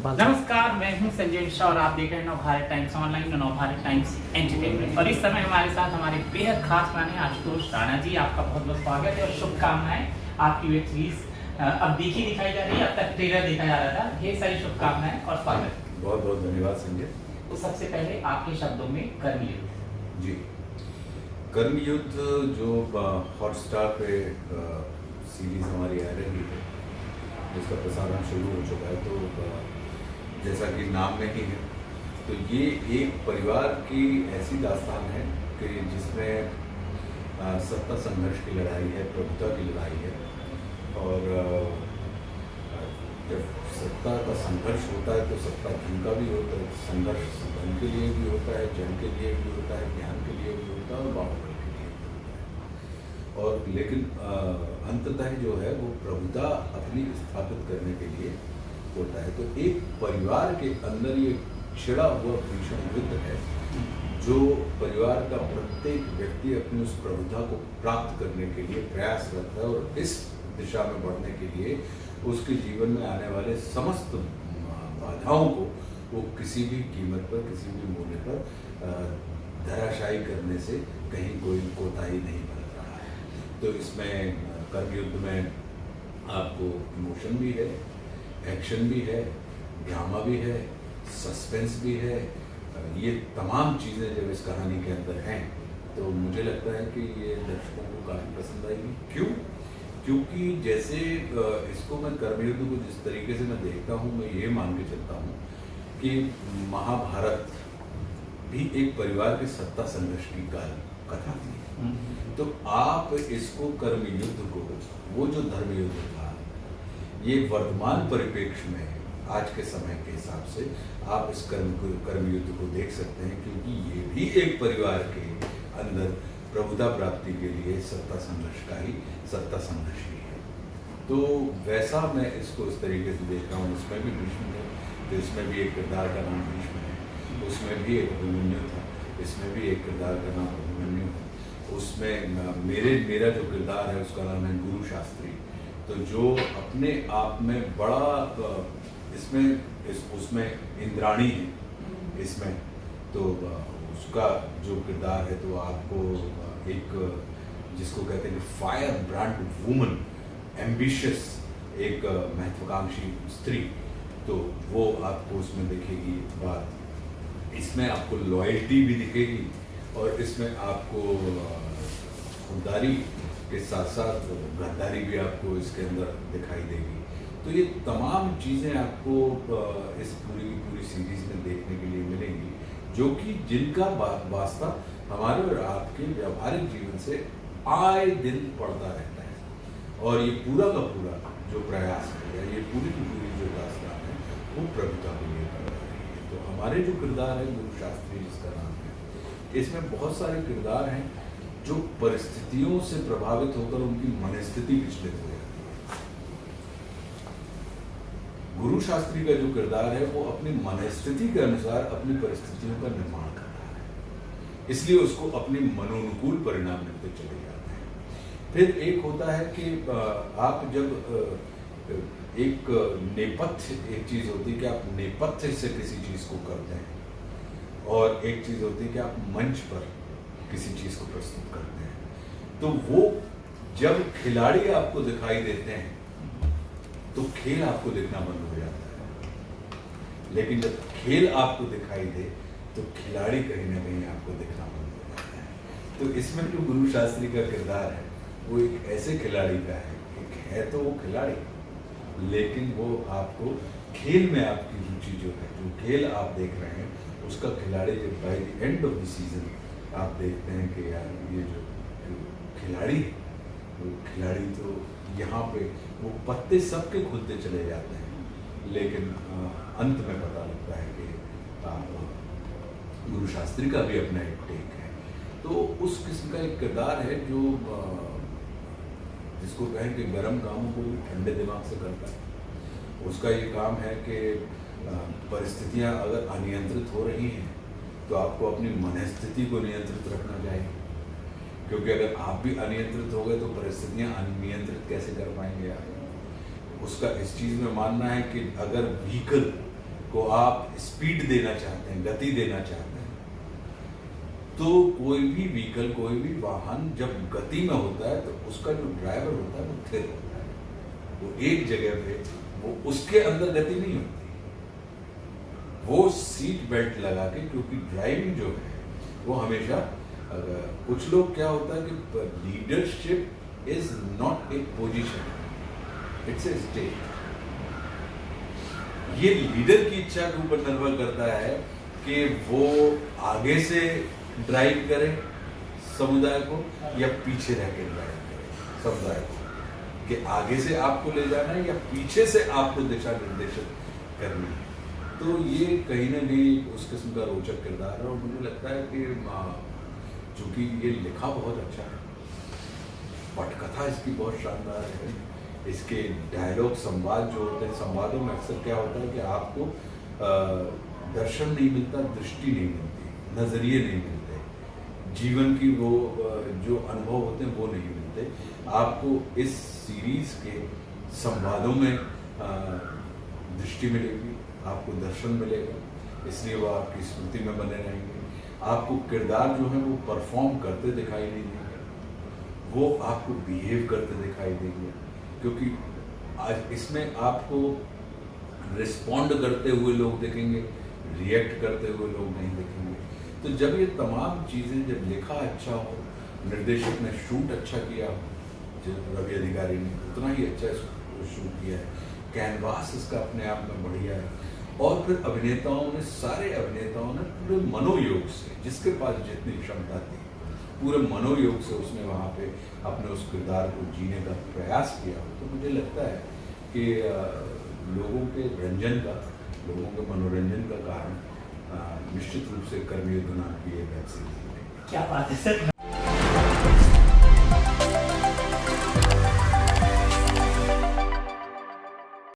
नमस्कार, मैं हूं संजय मिश्रा और आप देख रहे हैं नवभारत टाइम्स ऑनलाइन और नवभारत टाइम्स एंटरटेनमेंट। और इस समय हमारे साथ हमारे बेहद खास मेहमान आशुतोष राणा जी। आपका बहुत बहुत स्वागत है और शुभकामनाएं। आपकी वेब सीरीज अब देखी दिखाई जा रही है, अब तक ट्रेलर देखा जा रहा था। ढेर सारी शुभकामनाएं और स्वागत। बहुत बहुत धन्यवाद संजय। तो सबसे पहले आपके शब्दों में कर्मयुद्ध। जी, कर्मयुद्ध जो हॉटस्टार पे सीरीज हमारी आ रही है, जिसका प्रसारण शुरू हो चुका है, तो जैसा कि नाम में ही है, तो ये एक परिवार की ऐसी दास्तान है कि जिसमें सत्ता संघर्ष की लड़ाई है, प्रभुता की लड़ाई है। और जब सत्ता का संघर्ष होता है तो सत्ता धन का भी होता है, संघर्ष धन के लिए भी होता है, जन के लिए भी होता है, ज्ञान के लिए भी होता है और बाहुबल के लिए भी होता है। और लेकिन अंततः जो है वो प्रभुता अपनी स्थापित करने के लिए होता है। तो एक परिवार के अंदर ये छिड़ा हुआ भीषण युद्ध है, जो परिवार का प्रत्येक व्यक्ति अपनी उस प्रभुता को प्राप्त करने के लिए प्रयासरत है और इस दिशा में बढ़ने के लिए उसके जीवन में आने वाले समस्त बाधाओं को वो किसी भी कीमत पर, किसी भी मूल्य पर धराशायी करने से कहीं कोई कोताही नहीं बरत रहा है। तो इसमें कर्मयुद्ध में आपको इमोशन भी है, एक्शन भी है, ड्रामा भी है, सस्पेंस भी है। ये तमाम चीज़ें जब इस कहानी के अंदर हैं तो मुझे लगता है कि ये दर्शकों को काफ़ी पसंद आएगी। क्यों? क्योंकि जैसे इसको मैं कर्मयुद्ध को जिस तरीके से मैं देखता हूँ, मैं ये मान के चलता हूँ कि महाभारत भी एक परिवार के सत्ता संघर्ष की कथा थी। तो आप इसको कर्मयुद्ध को, वो जो धर्मयुद्ध था, ये वर्तमान परिप्रेक्ष्य में आज के समय के हिसाब से आप इस कर्मयुद्ध को देख सकते हैं, क्योंकि ये भी एक परिवार के अंदर प्रभुता प्राप्ति के लिए सत्ता संघर्ष ही है। तो वैसा मैं इसको इस तरीके से देख रहा हूँ। इसमें भी भीष्म है, तो इसमें भी एक किरदार का नाम भीष्म है, उसमें भी एक अभिमन्यु था, इसमें भी एक किरदार का नाम अभिमन्यु है। उसमें मेरा जो किरदार है उसका नाम है गुरु शास्त्री। तो जो अपने आप में बड़ा उसमें इंद्राणी है इसमें, तो उसका जो किरदार है, तो आपको एक जिसको कहते हैं फायर ब्रांड वुमन, एम्बिशियस, एक महत्वाकांक्षी स्त्री, तो वो आपको उसमें दिखेगी बात। इसमें आपको लॉयल्टी भी दिखेगी और इसमें आपको खुददारी के साथ साथ गद्दारी भी आपको इसके अंदर दिखाई देगी। तो ये तमाम चीज़ें आपको इस पूरी सीरीज में देखने के लिए मिलेंगी, जो कि जिनका वास्ता हमारे और आपके व्यावहारिक जीवन से आए दिन पड़ता रहता है। और ये पूरा का पूरा जो प्रयास है, या ये पूरी की पूरी जो दास्तान है, वो प्रभुता के लिए कर रही है। तो हमारे जो किरदार है गुरु शास्त्री जिसका नाम है, इसमें बहुत सारे किरदार हैं जो परिस्थितियों से प्रभावित होकर उनकी मनस्थिति विचलित हो जाती है। गुरु शास्त्री का जो किरदार है वो अपनी मनस्थिति के अनुसार अपनी परिस्थितियों का निर्माण कर रहा है, इसलिए उसको अपने मनोनुकूल परिणाम मिलते चले जाते हैं। फिर एक होता है कि आप जब एक नेपथ्य, एक चीज होती है कि आप नेपथ्य से किसी चीज को करते हैं, और एक चीज होती है कि आप मंच पर किसी चीज को प्रस्तुत करते हैं। तो वो जब खिलाड़ी आपको दिखाई देते हैं तो खेल आपको दिखना बंद हो जाता है, लेकिन जब खेल आपको दिखाई दे तो खिलाड़ी कहीं ना कहीं आपको दिखना बंद हो जाता है। तो इसमें जो गुरु शास्त्री का किरदार है वो एक ऐसे खिलाड़ी का है, एक है तो वो खिलाड़ी, लेकिन वो आपको खेल में आपकी रुचि जो है, जो खेल आप देख रहे हैं, उसका खिलाड़ी जब by the end of the season आप देखते हैं कि यार ये जो खिलाड़ी है, वो खिलाड़ी तो यहाँ पे वो पत्ते सबके खुलते चले जाते हैं, लेकिन अंत में पता लगता है कि गुरु शास्त्री का भी अपना एक टेक है। तो उस किस्म का एक किरदार है जो जिसको कहें कि गर्म कामों को ठंडे दिमाग से करता है। उसका ये काम है कि परिस्थितियाँ अगर अनियंत्रित हो रही हैं तो आपको अपनी मनस्थिति को नियंत्रित रखना चाहिए, क्योंकि अगर आप भी अनियंत्रित हो गए तो परिस्थितियाँ अनियंत्रित कैसे कर पाएंगे आप। उसका इस चीज़ में मानना है कि अगर व्हीकल को आप स्पीड देना चाहते हैं, गति देना चाहते हैं, तो कोई भी व्हीकल, कोई भी वाहन जब गति में होता है तो उसका जो ड्राइवर होता है वो स्थिर होता है, वो एक जगह पे, वो उसके अंदर गति नहीं होती, वो सीट बेल्ट लगा के, क्योंकि ड्राइविंग जो है वो हमेशा, कुछ लोग क्या होता है कि leadership is not a position, it's a state. ये लीडर की इच्छा के ऊपर निर्भर करता है कि वो आगे से ड्राइव करे समुदाय को या पीछे रह के ड्राइव करे समुदाय को, कि आगे से आपको ले जाना है या पीछे से आपको दिशा निर्देशित करनी है। तो ये कहीं ना कहीं उस किस्म का रोचक किरदार है, और मुझे लगता है कि चूंकि ये लिखा बहुत अच्छा है, पटकथा इसकी बहुत शानदार है, इसके डायलॉग, संवाद जो होते हैं, संवादों में अक्सर क्या होता है कि आपको दर्शन नहीं मिलता, दृष्टि नहीं मिलती, नजरिए नहीं मिलते, जीवन की वो जो अनुभव होते हैं वो नहीं मिलते। आपको इस सीरीज के संवादों में दृष्टि मिलेगी, आपको दर्शन मिलेगा, इसलिए वो आपकी स्मृति में बने रहेंगे। आपको किरदार जो है वो परफॉर्म करते दिखाई नहीं देंगे, वो आपको बिहेव करते दिखाई देंगे, क्योंकि आज इसमें आपको रिस्पॉन्ड करते हुए लोग दिखेंगे, रिएक्ट करते हुए लोग नहीं दिखेंगे। तो जब ये तमाम चीज़ें, जब लिखा अच्छा हो, निर्देशक ने शूट अच्छा किया हो, जो रवि अधिकारी ने उतना ही अच्छा शूट किया है, कैनवास इसका अपने आप में बढ़िया है, और फिर अभिनेताओं ने, सारे अभिनेताओं ने पूरे मनोयोग से, जिसके पास जितनी क्षमता थी, पूरे मनोयोग से उसने वहाँ पे अपने उस किरदार को जीने का प्रयास किया। तो मुझे लगता है कि लोगों के रंजन का, लोगों के मनोरंजन का कारण निश्चित रूप से कर्मयुद्ध नाम की ये वेब सीरीज है। क्या बात है सर।